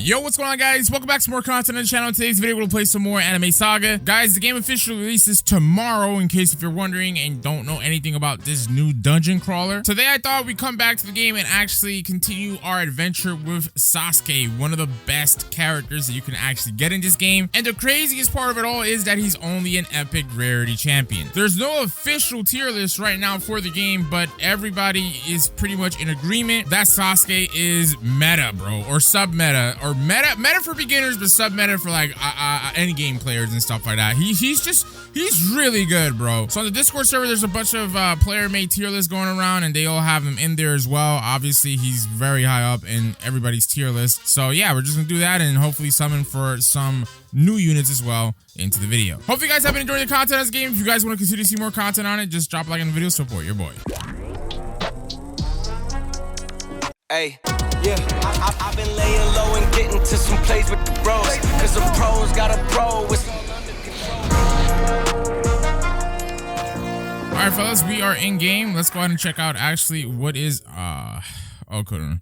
Yo, what's going on, guys? Welcome back to more content on the channel. In today's video, we'll play some more anime Saga. Guys, the game officially releases tomorrow, in case if you're wondering and don't know anything about this new dungeon crawler. Today, I thought we'd come back to the game and actually continue our adventure with Sasuke, one of the best characters that you can actually get in this game. And the craziest part of it all is that he's only an epic rarity champion. There's no official tier list right now for the game, but everybody is pretty much in agreement that Sasuke is meta, bro, or sub-meta, or meta for beginners, but sub-meta for like any game players and stuff like that. He's really good, bro. So on the Discord server, there's a bunch of player-made tier lists going around, and they all have him in there as well. Obviously, he's very high up in everybody's tier list. So yeah, we're just gonna do that and hopefully summon for some new units as well into the video. Hopefully you guys have been enjoying the content of this game. If you guys want to continue to see more content on it, just drop a like on the video, support your boy. Hey, yeah, I've been laying low and getting to some plays with the bros, cause the pros got a pro with all under control. Alright, fellas, we are in game. Let's go ahead and check out actually what is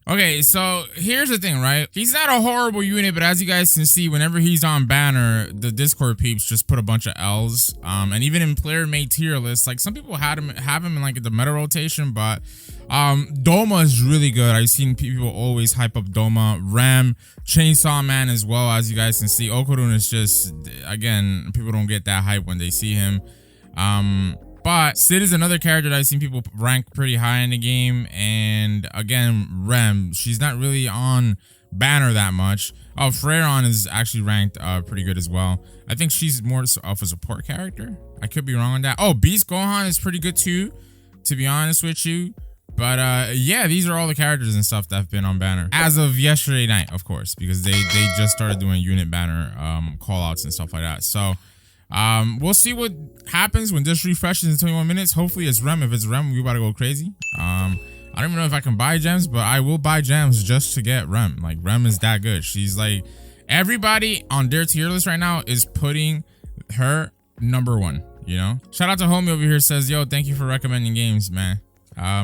okay, so here's the thing, right? He's not a horrible unit, but as you guys can see, whenever he's on banner, the Discord peeps just put a bunch of L's. And even in player made tier lists, like some people have him in like the meta rotation, but Doma is really good. I've seen people always hype up Doma. Ram, Chainsaw Man as well, as you guys can see. Okurun is just, again, people don't get that hype when they see him. But Sid is another character that I've seen people rank pretty high in the game. And again, Rem, she's not really on banner that much. Oh, Freyon is actually ranked pretty good as well. I think she's more of a support character. I could be wrong on that. Oh, Beast Gohan is pretty good too, to be honest with you. But yeah, these are all the characters and stuff that have been on banner as of yesterday night, of course, because they just started doing unit banner callouts and stuff like that. So we'll see what happens when this refreshes in 21 minutes. Hopefully it's Rem. If it's Rem, we about to go crazy. I don't even know if I can buy gems, but I will buy gems just to get Rem. Like, Rem is that good. She's like, everybody on their tier list right now is putting her #1, you know? Shout out to homie over here, says, yo, thank you for recommending games, man. I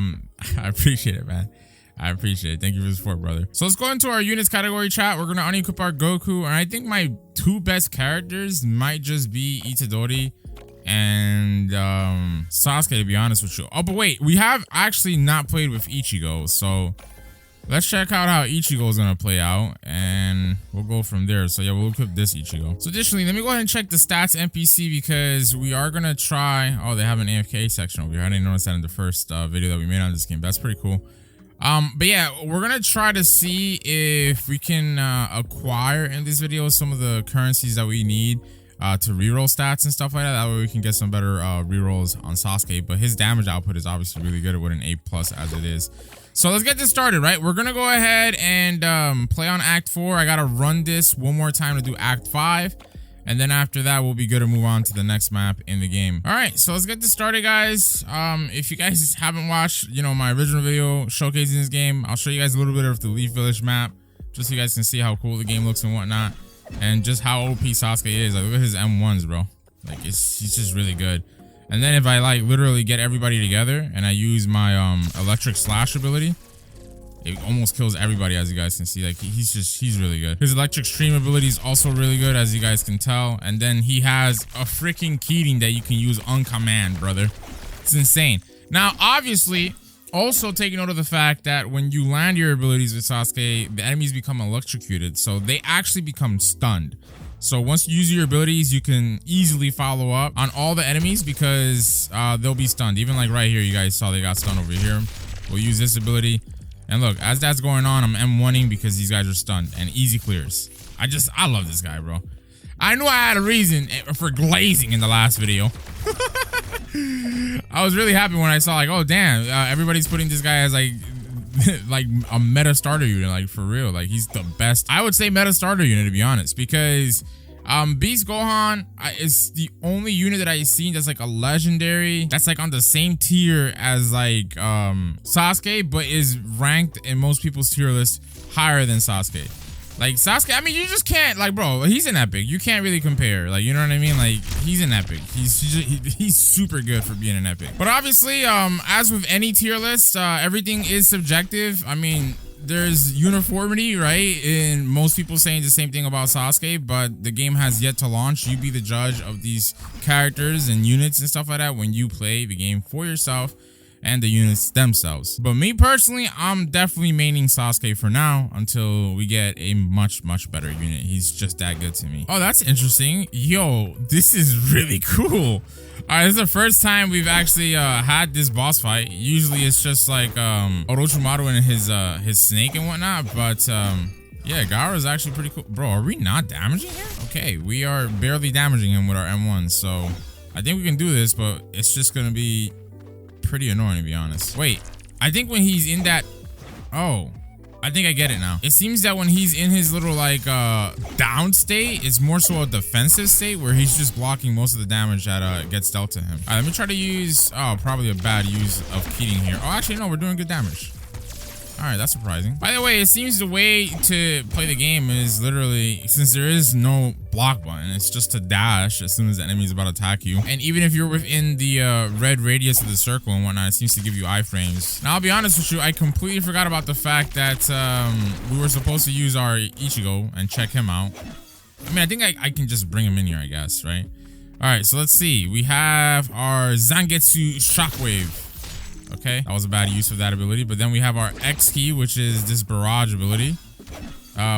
appreciate it, man. I appreciate it. Thank you for the support, brother. So let's go into our units category chat. We're gonna unequip our Goku, and I think my two best characters might just be Itadori and Sasuke, to be honest with you. Oh, but wait, we have actually not played with Ichigo, so let's check out how Ichigo is gonna play out, and we'll go from there. So yeah, we'll equip this Ichigo. So additionally, let me go ahead and check the stats NPC, because we are gonna try. Oh, they have an AFK section over here. I didn't notice that in the first video that we made on this game. That's pretty cool. But yeah, we're gonna try to see if we can acquire in this video some of the currencies that we need to reroll stats and stuff like that. That way we can get some better rerolls on Sasuke. But his damage output is obviously really good with an A+ as it is. So let's get this started, right? We're gonna go ahead and play on Act 4. I gotta run this one more time to do Act 5. And then after that, we'll be good to move on to the next map in the game. All right, so let's get this started, guys. If you guys haven't watched, you know, my original video showcasing this game, I'll show you guys a little bit of the Leaf Village map, just so you guys can see how cool the game looks and whatnot, and just how OP Sasuke is. Like, look at his M1s, bro. Like, he's just really good. And then if I like literally get everybody together and I use my electric slash ability, it almost kills everybody, as you guys can see. Like, he's really good. His electric stream ability is also really good, as you guys can tell. And then he has a freaking Keating that you can use on command, brother. It's insane. Now, obviously, also take note of the fact that when you land your abilities with Sasuke, the enemies become electrocuted. So they actually become stunned. So once you use your abilities, you can easily follow up on all the enemies, because they'll be stunned. Even like right here, you guys saw they got stunned over here. We'll use this ability. And look, as that's going on, I'm M1ing because these guys are stunned and easy clears. I love this guy, bro. I knew I had a reason for glazing in the last video. I was really happy when I saw, like, oh damn, everybody's putting this guy as like like a meta starter unit, like for real. Like, he's the best. I would say meta starter unit, to be honest, because Beast Gohan is the only unit that I've seen that's like a legendary, that's like on the same tier as like Sasuke, but is ranked in most people's tier list higher than Sasuke. Like, Sasuke, I mean, you just can't, like, bro, he's an epic. You can't really compare. Like, you know what I mean? Like, he's an epic. He's super good for being an epic. But obviously, as with any tier list, everything is subjective. I mean, there's uniformity, right? And most people saying the same thing about Sasuke, but the game has yet to launch. You be the judge of these characters and units and stuff like that when you play the game for yourself and the units themselves. But me personally, I'm definitely maining Sasuke for now until we get a much better unit. He's just that good to me. Oh, that's interesting. Yo, this is really cool. All right, this is the first time we've actually had this boss fight. Usually it's just like Orochimaru and his snake and whatnot, but yeah, Gaara is actually pretty cool. Bro, are we not damaging him? Okay, we are barely damaging him with our M1, so I think we can do this, but it's just gonna be pretty annoying, to be honest. Wait, I think when he's in that, oh, I think I get it now. It seems that when he's in his little like down state, it's more so a defensive state where he's just blocking most of the damage that gets dealt to him. All right, let me try to use, oh, probably a bad use of Keating here. Oh, actually no, we're doing good damage. All right, that's surprising. By the way, it seems the way to play the game is literally, since there is no block button, it's just to dash as soon as the enemy is about to attack you. And even if you're within the red radius of the circle and whatnot, it seems to give you iframes. Now, I'll be honest with you, I completely forgot about the fact that we were supposed to use our Ichigo and check him out. I mean, I think I can just bring him in here, I guess, right? All right, so let's see. We have our Zangetsu Shockwave. Okay, that was a bad use of that ability. But then we have our X key, which is this barrage ability.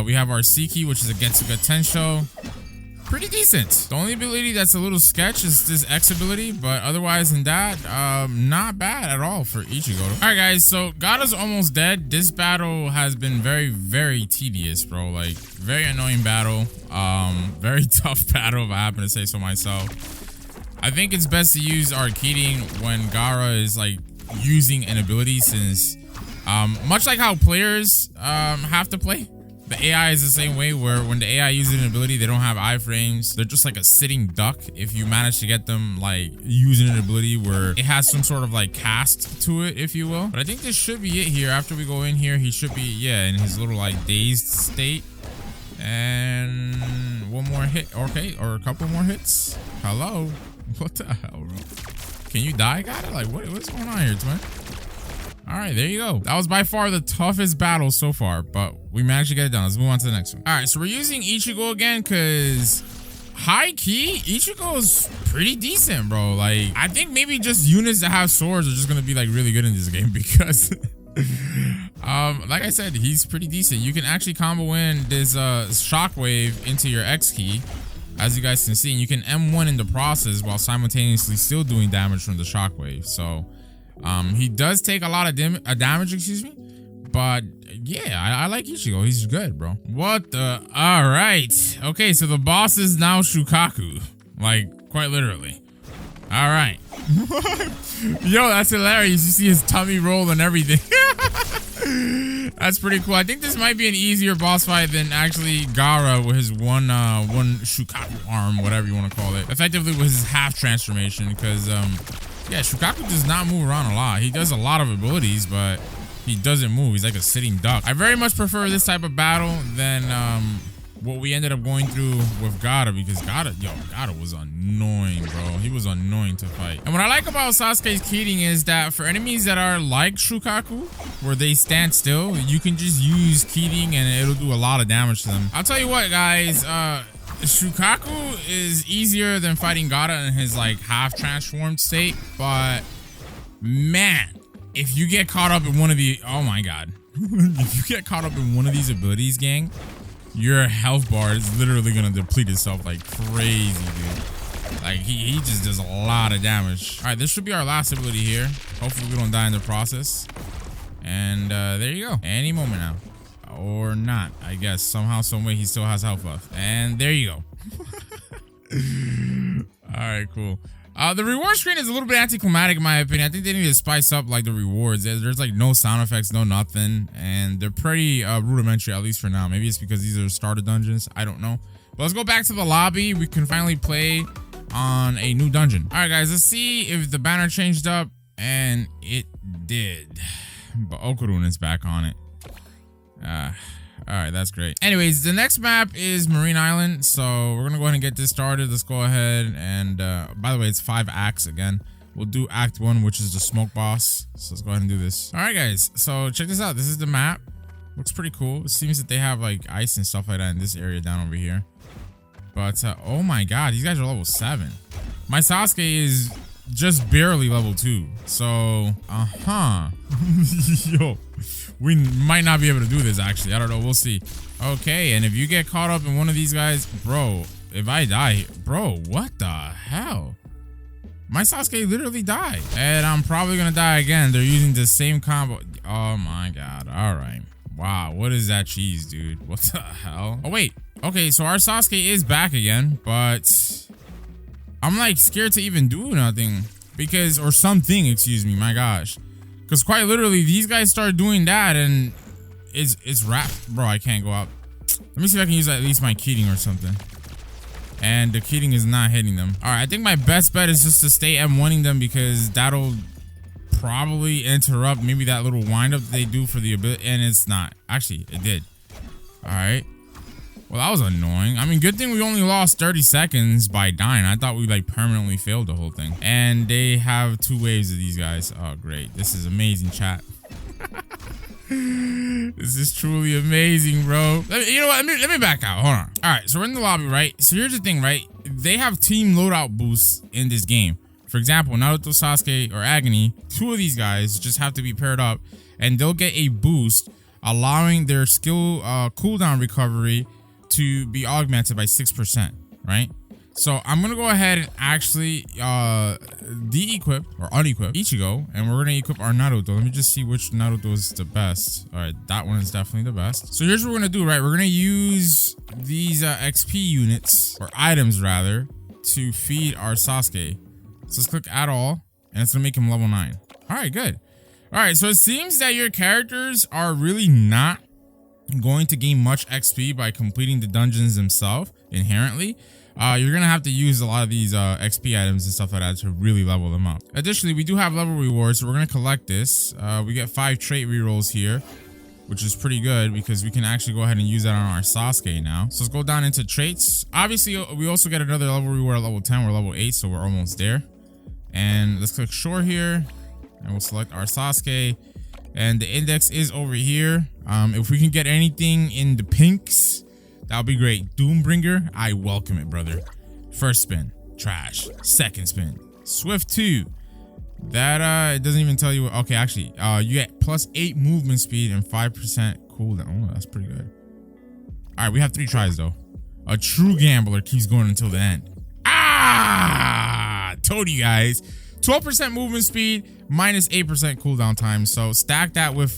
We have our C key, which is a Getsuga Tensho. Pretty decent. The only ability that's a little sketch is this X ability, but otherwise than that, not bad at all for Ichigo. All right, guys, so Gaara's almost dead. This battle has been very tedious, bro. Like, very annoying battle. Very tough battle, if I happen to say so myself. I think it's best to use our Keating when Gaara is like using an ability, since much like how players have to play, the AI is the same way, where when the AI uses an ability, they don't have iframes. They're just like a sitting duck if you manage to get them like using an ability where it has some sort of like cast to it, if you will. But I think this should be it here. After we go in here, he should be, yeah, in his little like dazed state. And one more hit, okay, or a couple more hits. Hello, what the hell, bro? Can you die, Gaara? Like, what's going on here, twin? All right, there you go. That was by far the toughest battle so far, but we managed to get it done. Let's move on to the next one. All right, so we're using Ichigo again because high key, Ichigo is pretty decent, bro. Like, I think maybe just units that have swords are just gonna be like really good in this game because like I said, he's pretty decent. You can actually combo in this shockwave into your X key, as you guys can see, and you can M1 in the process while simultaneously still doing damage from the shockwave. So he does take a lot of damage, excuse me, but yeah, I like Ichigo. He's good, bro. What the? All right, okay, so the boss is now Shukaku, like quite literally. All right. Yo, that's hilarious. You see his tummy roll and everything. That's pretty cool. I think this might be an easier boss fight than actually Gaara with his one Shukaku arm, whatever you want to call it. Effectively with his half transformation, because yeah, Shukaku does not move around a lot. He does a lot of abilities, but he doesn't move. He's like a sitting duck. I very much prefer this type of battle than what we ended up going through with Gaara, because Gaara was annoying, bro. He was annoying to fight. And what I like about Sasuke's Keating is that for enemies that are like Shukaku, where they stand still, you can just use Keating and it'll do a lot of damage to them. I'll tell you what, guys, Shukaku is easier than fighting Gaara in his like half transformed state, but man, if you get caught up in one of the, oh my god, if you get caught up in one of these abilities, gang, your health bar is literally gonna deplete itself like crazy, dude. Like he just does a lot of damage. All right, this should be our last ability here. Hopefully we don't die in the process. And there you go. Any moment now, or not, I guess. Somehow, some way, he still has health left. And there you go. All right, cool. The reward screen is a little bit anticlimactic in my opinion. I think they need to spice up like the rewards. There's like no sound effects, no nothing, and they're pretty rudimentary, at least for now. Maybe it's because these are starter dungeons, I don't know. But let's go back to the lobby. We can finally play on a new dungeon. All right, guys, let's see if the banner changed up, and it did. But Okurun is back on it. All right, that's great. Anyways, the next map is Marine Island, so we're gonna go ahead and get this started. Let's go ahead and by the way, it's 5 acts again. We'll do act 1, which is the smoke boss. So let's go ahead and do this. All right, guys, so check this out. This is the map. Looks pretty cool. It seems that they have like ice and stuff like that in this area down over here. But oh my god, these guys are level 7. My Sasuke is just barely level 2. So yo, we might not be able to do this actually. I don't know, we'll see. Okay, and if you get caught up in one of these guys, bro, if I die, bro, what the hell? My Sasuke literally died, and I'm probably gonna die again. They're using the same combo. Oh my god. All right, wow, what is that cheese, dude? What the hell? Oh wait, okay, so our Sasuke is back again, but I'm like scared to even do nothing because, or something, excuse me, my gosh, because quite literally these guys start doing that and it's wrapped. Bro, I can't go up. Let me see if I can use at least my Keating or something. And the Keating is not hitting them. All right, I think my best bet is just to stay M1ing them because that'll probably interrupt maybe that little windup that they do for the ability. And it's not. Actually, it did. All right. Well, that was annoying. I mean, good thing we only lost 30 seconds by dying. I thought we like permanently failed the whole thing. And they have 2 waves of these guys. Oh, great. This is amazing, chat. This is truly amazing, bro. You know what? Let me back out. Hold on. All right, so we're in the lobby, right? So here's the thing, right? They have team loadout boosts in this game. For example, Naruto, Sasuke, or Agony, 2 of these guys just have to be paired up, and they'll get a boost, allowing their skill cooldown recovery to be augmented by 6%, right? So I'm gonna go ahead and actually de-equip or unequip Ichigo, and we're gonna equip our Naruto. Let me just see which Naruto is the best. All right, that one is definitely the best. So here's what we're gonna do, right? We're gonna use these XP units, or items rather, to feed our Sasuke. So let's click add all, and it's gonna make him level 9. All right, good. All right, so it seems that your characters are really not going to gain much XP by completing the dungeons themselves inherently. You're gonna have to use a lot of these XP items and stuff like that to really level them up. Additionally, we do have level rewards, so we're gonna collect this. We get 5 trait rerolls here, which is pretty good because we can actually go ahead and use that on our Sasuke now. So let's go down into traits. Obviously, we also get another level reward at level 10. We're level 8, so we're almost there. And let's click shore here, and we'll select our Sasuke. And the index is over here. If we can get anything in the pinks, that'll be great. Doombringer, I welcome it, brother. First spin, trash. Second spin, Swift 2. That it doesn't even tell you. Okay, actually, you get +8 movement speed and 5% cooldown. Oh, that's pretty good. All right, we have 3 tries though. A true gambler keeps going until the end. Ah, told you guys. 12% movement speed, -8% cooldown time. So stack that with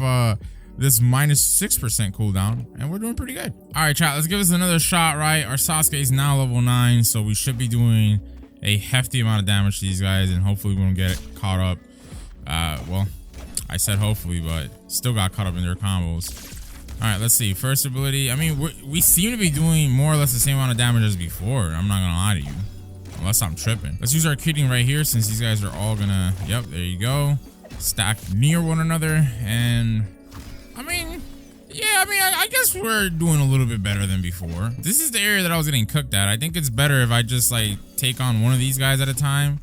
this -6% cooldown, and we're doing pretty good. All right, chat, let's give us another shot, right? Our Sasuke is now level 9, so we should be doing a hefty amount of damage to these guys, and hopefully we won't get caught up. Well, I said hopefully, but still got caught up in their combos. All right, let's see. First ability. I mean, we seem to be doing more or less the same amount of damage as before. I'm not gonna lie to you, unless I'm tripping. Let's use our Keating right here, since these guys are all gonna, yep, there you go, stack near one another. And I mean, yeah, I mean, I guess we're doing a little bit better than before. This is the area that I was getting cooked at. I think it's better if I just like take on one of these guys at a time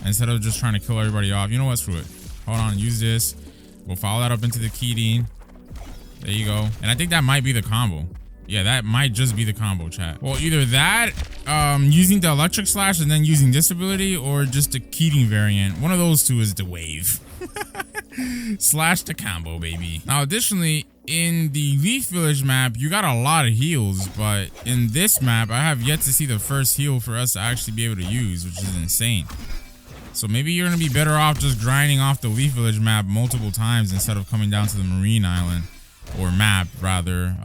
instead of just trying to kill everybody off. You know what, screw it. Hold on, use this. We'll follow that up into the Keating. There you go. And I think that might be the combo. Yeah, that might just be the combo, chat. Well, either that, using the electric slash and then using this ability, or just the Keating variant. One of those two is the wave. Slash the combo, baby. Now, additionally, in the Leaf Village map, you got a lot of heals, but in this map, I have yet to see the first heal for us to actually be able to use, which is insane. So maybe you're gonna be better off just grinding off the Leaf Village map multiple times instead of coming down to the Marine Island. Or map, rather,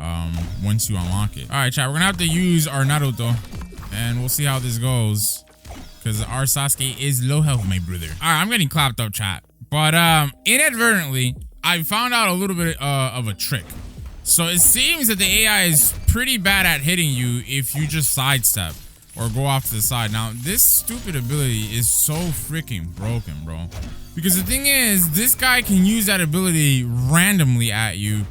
once you unlock it. All right, chat, we're gonna have to use our Naruto, and we'll see how this goes, because our Sasuke is low health, my brother. All right, I'm getting clapped up, chat. But inadvertently, I found out a little bit of a trick. So it seems that the AI is pretty bad at hitting you if you just sidestep or go off to the side. Now, this stupid ability is so freaking broken, bro. Because the thing is, this guy can use that ability randomly at you,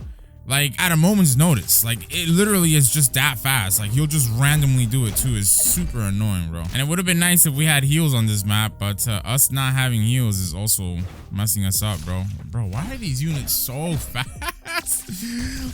like at a moment's notice. Like it literally is just that fast. Like he'll just randomly do it too. It's super annoying, bro. And it would have been nice if we had heals on this map, but us not having heals is also messing us up, bro. Bro, why are these units so fast?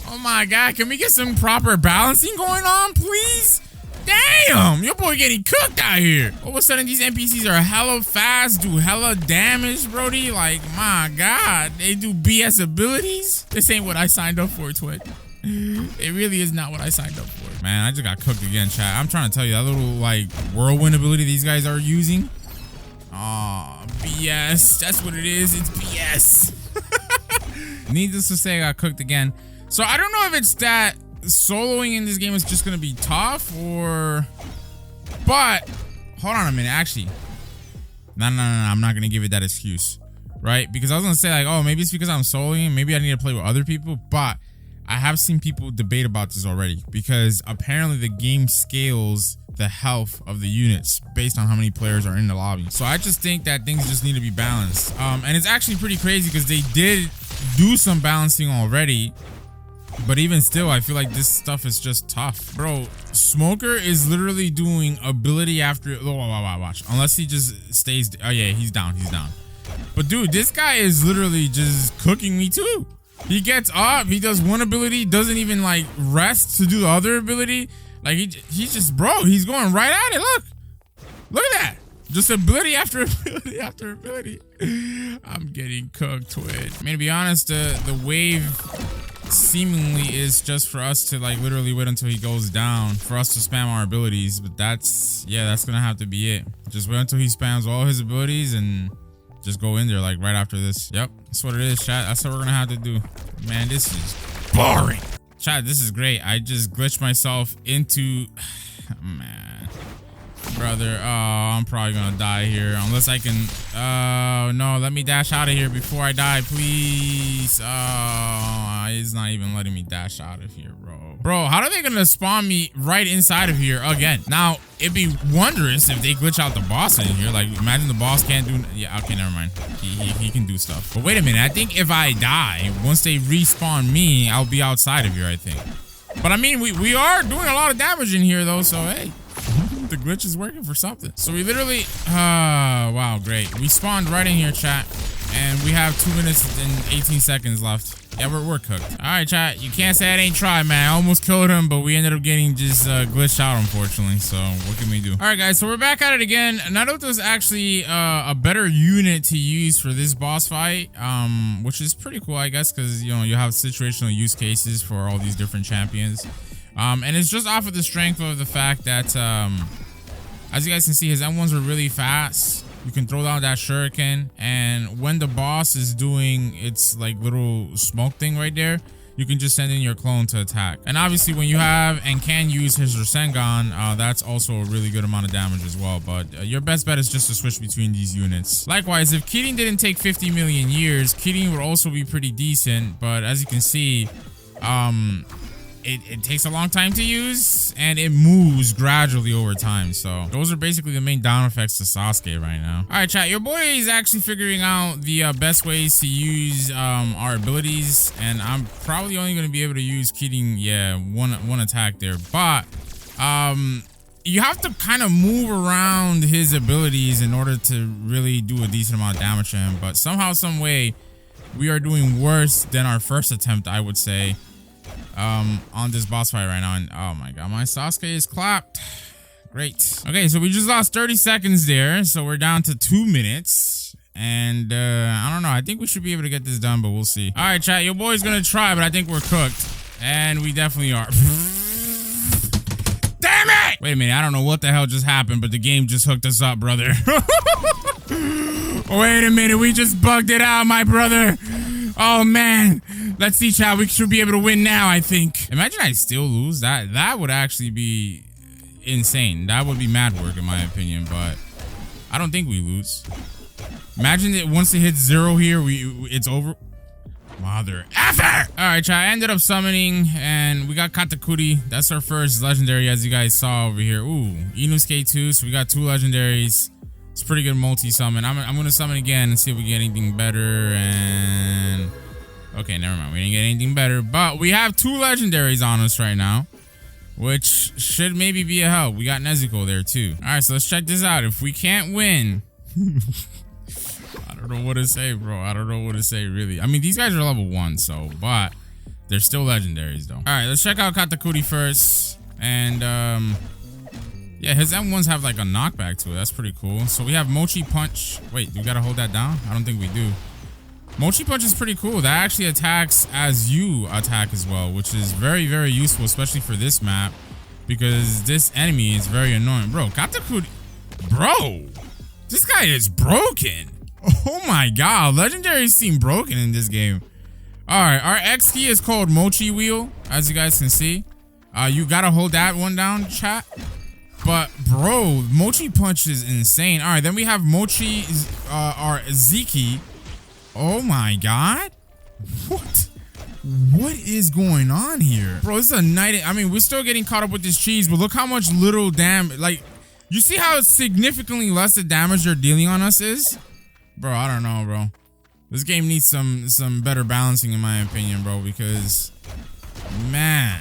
Oh my god, can we get some proper balancing going on, please? Damn, your boy getting cooked out here. All of a sudden, these NPCs are hella fast, do hella damage, brody. Like, my god, they do BS abilities. This ain't what I signed up for, Twit. It really is not what I signed up for. Man, I just got cooked again, chat. I'm trying to tell you, that little, like, whirlwind ability these guys are using. Oh, BS. That's what it is. It's BS. Needless to say, I got cooked again. So I don't know if it's that soloing in this game is just gonna be tough or, but hold on a minute. Actually, no, I'm not gonna give it that excuse, right? Because I was gonna say like, oh, maybe it's because I'm soloing, maybe I need to play with other people, but I have seen people debate about this already because apparently the game scales the health of the units based on how many players are in the lobby. So I just think that things just need to be balanced. And it's actually pretty crazy because they did do some balancing already. But even still, I feel like this stuff is just tough. Bro, Smoker is literally doing ability after... Oh, watch. Unless he just stays... Oh, yeah, he's down. He's down. But, dude, this guy is literally just cooking me, too. He gets up. He does one ability. Doesn't even, like, rest to do the other ability. Like, he's just... Bro, he's going right at it. Look. Look at that. Just ability after ability after ability. I'm getting cooked, Twitch. I mean, to be honest, the wave... seemingly is just for us to like literally wait until he goes down for us to spam our abilities, but that's gonna have to be it. Just wait until he spams all his abilities and just go in there like right after this. Yep, that's what it is, chat. That's what we're gonna have to do. Man, this is boring. Chat, this is great. I just glitched myself into man, brother. Oh, I'm probably gonna die here unless I can. Oh no, let me dash out of here before I die, please. Oh, it's not even letting me dash out of here, bro. How are they gonna spawn me right inside of here again? Now it'd be wondrous if they glitch out the boss in here. Like, imagine the boss can't do. Yeah, okay, never mind. He can do stuff. But wait a minute. I think if I die, once they respawn me, I'll be outside of here, I think. But I mean, we are doing a lot of damage in here though, so hey. The glitch is working for something. So we literally, wow, great. We spawned right in here, chat, and we have 2 minutes and 18 seconds left. Yeah, we're cooked. All right, chat. You can't say I ain't tried, man. I almost killed him, but we ended up getting just glitched out, unfortunately. So what can we do? All right, guys. So we're back at it again. Naruto's actually a better unit to use for this boss fight, which is pretty cool, I guess, because you know you have situational use cases for all these different champions. And it's just off of the strength of the fact that, as you guys can see, his M1s are really fast. You can throw down that shuriken, and when the boss is doing its like little smoke thing right there, you can just send in your clone to attack. And obviously when you have and can use his Rasengan, that's also a really good amount of damage as well. But your best bet is just to switch between these units. Likewise, if Kirin didn't take 50 million years, Kirin would also be pretty decent. But as you can see, it takes a long time to use, and it moves gradually over time. So those are basically the main down effects to Sasuke right now. All right, chat, your boy is actually figuring out the best ways to use our abilities, and I'm probably only going to be able to use Kirin, yeah, one attack there. But you have to kind of move around his abilities in order to really do a decent amount of damage to him. But somehow, some way, we are doing worse than our first attempt, I would say, on this boss fight right now. And oh my god, my Sasuke is clapped. Great. Okay, so we just lost 30 seconds there, so we're down to 2 minutes. And I don't know, I think we should be able to get this done, but we'll see. All right, chat, your boy's gonna try, but I think we're cooked, and we definitely are. Damn it! Wait a minute, I don't know what the hell just happened, but the game just hooked us up, brother. Wait a minute, we just bugged it out, my brother. Oh man, let's see, chat. We should be able to win now, I think. Imagine I still lose. That would actually be insane. That would be mad work in my opinion, but I don't think we lose. Imagine that once it hits 0 here, it's over. Mother effer! All right, chat. I ended up summoning, and we got Katakuri. That's our first legendary, as you guys saw over here. Ooh, Inosuke 2. So we got 2 legendaries. It's pretty good multi-summon. I'm gonna summon again and see if we get anything better. And okay, never mind. We didn't get anything better, but we have 2 legendaries on us right now, which should maybe be a help. We got Nezuko there too. All right, so let's check this out. If we can't win, I don't know what to say, bro. I don't know what to say, really. I mean, these guys are level 1, so, but They're still legendaries though. All right, let's check out Katakuri first. And yeah, his M1s have like a knockback to it. That's pretty cool. So we have Mochi Punch. Wait, do we gotta hold that down? I don't think we do. Mochi Punch is pretty cool. That actually attacks as you attack as well, which is very, very useful, especially for this map, because this enemy is very annoying. Bro, Katakuri, bro, this guy is broken. Oh my god, legendaries seem broken in this game. All right, our X key is called Mochi Wheel, as you guys can see. You gotta hold that one down, chat. But bro, Mochi Punch is insane. All right, then we have Mochi, our Z key. Oh my god, what is going on here, bro? This is a night. I mean, we're still getting caught up with this cheese, but look how much little damage. Like, you see how significantly less the damage they're dealing on us is, bro. I don't know, bro. This game needs some better balancing, in my opinion, bro, because man,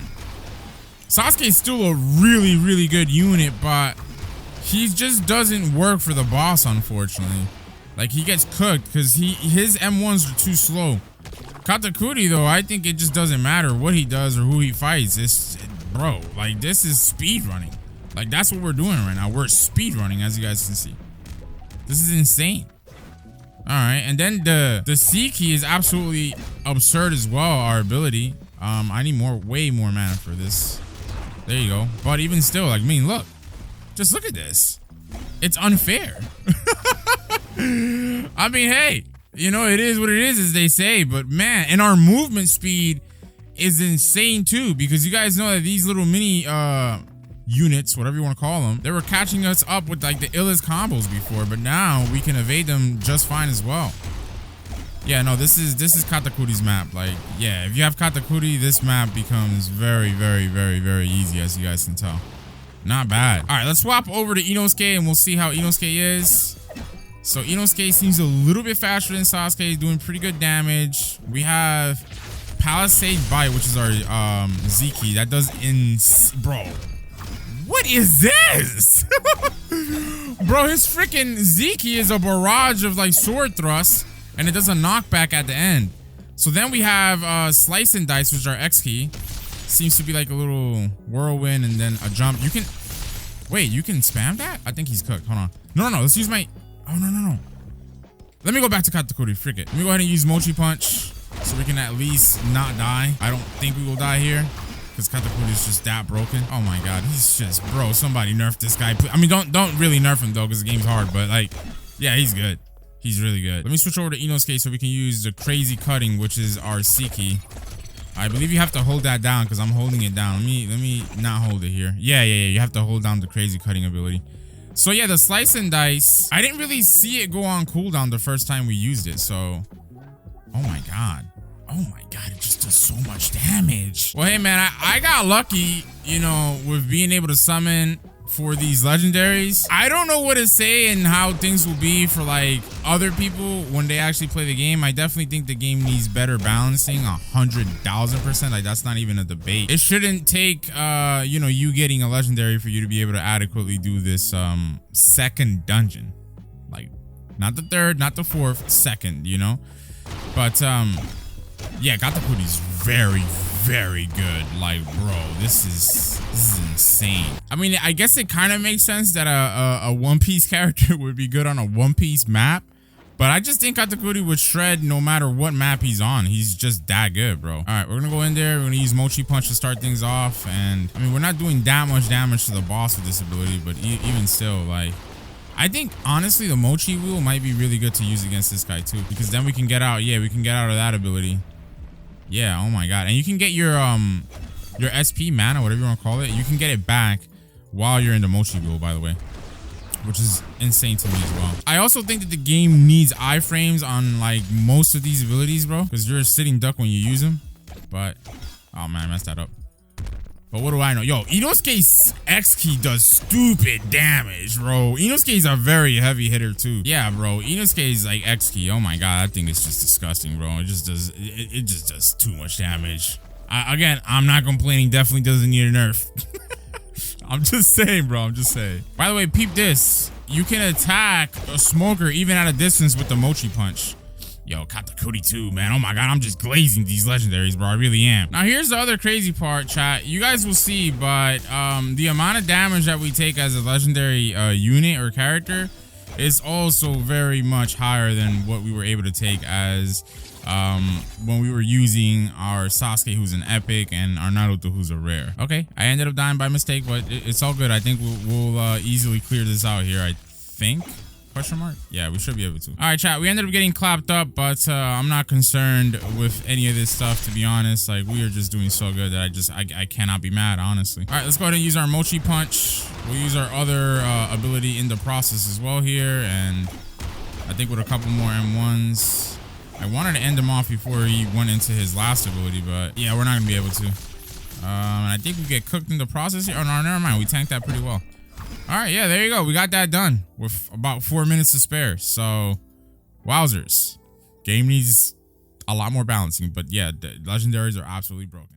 Sasuke is still a really, really good unit, but he just doesn't work for the boss, unfortunately. Like, he gets cooked because his M1s are too slow. Katakuri, though, I think it just doesn't matter what he does or who he fights. Bro, like, this is speed running. Like, that's what we're doing right now. We're speed running, as you guys can see. This is insane. All right, and then the C key is absolutely absurd as well. Our ability. I need way more mana for this. There you go. But even still, like, I mean, look, just look at this. It's unfair. I mean, hey, you know, it is what it is, as they say. But man, and our movement speed is insane too, because you guys know that these little mini units, whatever you want to call them, they were catching us up with like the illest combos before, but now we can evade them just fine as well. Yeah, no, this is Katakuri's map. Like, yeah, if you have Katakuri, this map becomes very, very, very, very easy, as you guys can tell. Not bad. All right, let's swap over to Inosuke and we'll see how Inosuke is. So Inosuke seems a little bit faster than Sasuke, doing pretty good damage. We have Palisade Bite, which is our Z key. That does bro. What is this? Bro, his freaking Z key is a barrage of like sword thrusts, and it does a knockback at the end. So then we have Slice and Dice, which is our X key. Seems to be like a little whirlwind and then a jump. You can wait, you can spam that? I think he's cooked. Hold on. No, let's use my no. Let me go back to Katakuri. Frick it. Let me go ahead and use Mochi Punch so we can at least not die. I don't think we will die here because Katakuri is just that broken. Oh my god, he's just, bro, somebody nerf this guy. I mean, don't really nerf him though, because the game's hard, but like, yeah, he's good. He's really good. Let me switch over to Inosuke so we can use the crazy cutting, which is our C key. I believe you have to hold that down because I'm holding it down. Let me not hold it here. Yeah. You have to hold down the crazy cutting ability. So yeah, the Slice and Dice, I didn't really see it go on cooldown the first time we used it. So, oh my god, it just does so much damage. Well, hey man, I got lucky, you know, with being able to summon for these legendaries. I don't know what to say and how things will be for like other people when they actually play the game. I definitely think the game needs better balancing, 100,000%. Like, that's not even a debate. It shouldn't take you know, you getting a legendary for you to be able to adequately do this second dungeon. Like, not the third, not the fourth, second, you know. But yeah, Katakuri's very, very good. Like, bro, this is insane. I mean, I guess it kind of makes sense that a One Piece character would be good on a One Piece map, but I just think Katakuri would shred no matter what map he's on. He's just that good, bro. All right, we're gonna go in there. We're gonna use Mochi Punch to start things off, and I mean, we're not doing that much damage to the boss with this ability, but even still, like, I think honestly the Mochi Wheel might be really good to use against this guy too, because then we can get out. Yeah, we can get out of that ability. Yeah, oh my god. And you can get your SP mana, whatever you want to call it. You can get it back while you're in the Mochi Wheel, by the way, which is insane to me as well. I also think that the game needs iframes on like most of these abilities, bro, because you're a sitting duck when you use them. But oh man, I messed that up. But what do I know? Yo, Inosuke's X key does stupid damage, bro. Inosuke's a very heavy hitter too. Yeah, bro. Inosuke's like X key. Oh my god, that thing is just disgusting, bro. It just does too much damage. Again, I'm not complaining. Definitely doesn't need a nerf. I'm just saying, bro. I'm just saying. By the way, peep this. You can attack a smoker even at a distance with the Mochi Punch. Yo, Katakuri too, man. Oh my god, I'm just glazing these legendaries, bro. I really am. Now, here's the other crazy part, chat. You guys will see, but the amount of damage that we take as a legendary unit or character is also very much higher than what we were able to take as when we were using our Sasuke, who's an epic, and our Naruto, who's a rare. Okay, I ended up dying by mistake, but it's all good. I think we'll easily clear this out here, I think. Question mark? Yeah, we should be able to. All right, chat. We ended up getting clapped up, but I'm not concerned with any of this stuff, to be honest. Like, we are just doing so good that I cannot be mad, honestly. All right, let's go ahead and use our Mochi Punch. We'll use our other ability in the process as well here, and I think with a couple more M1s. I wanted to end him off before he went into his last ability, but yeah, we're not gonna be able to. And I think we get cooked in the process here. Oh no, never mind. We tanked that pretty well. All right, yeah, there you go. We got that done with about 4 minutes to spare. So, wowzers. Game needs a lot more balancing, but yeah, the legendaries are absolutely broken.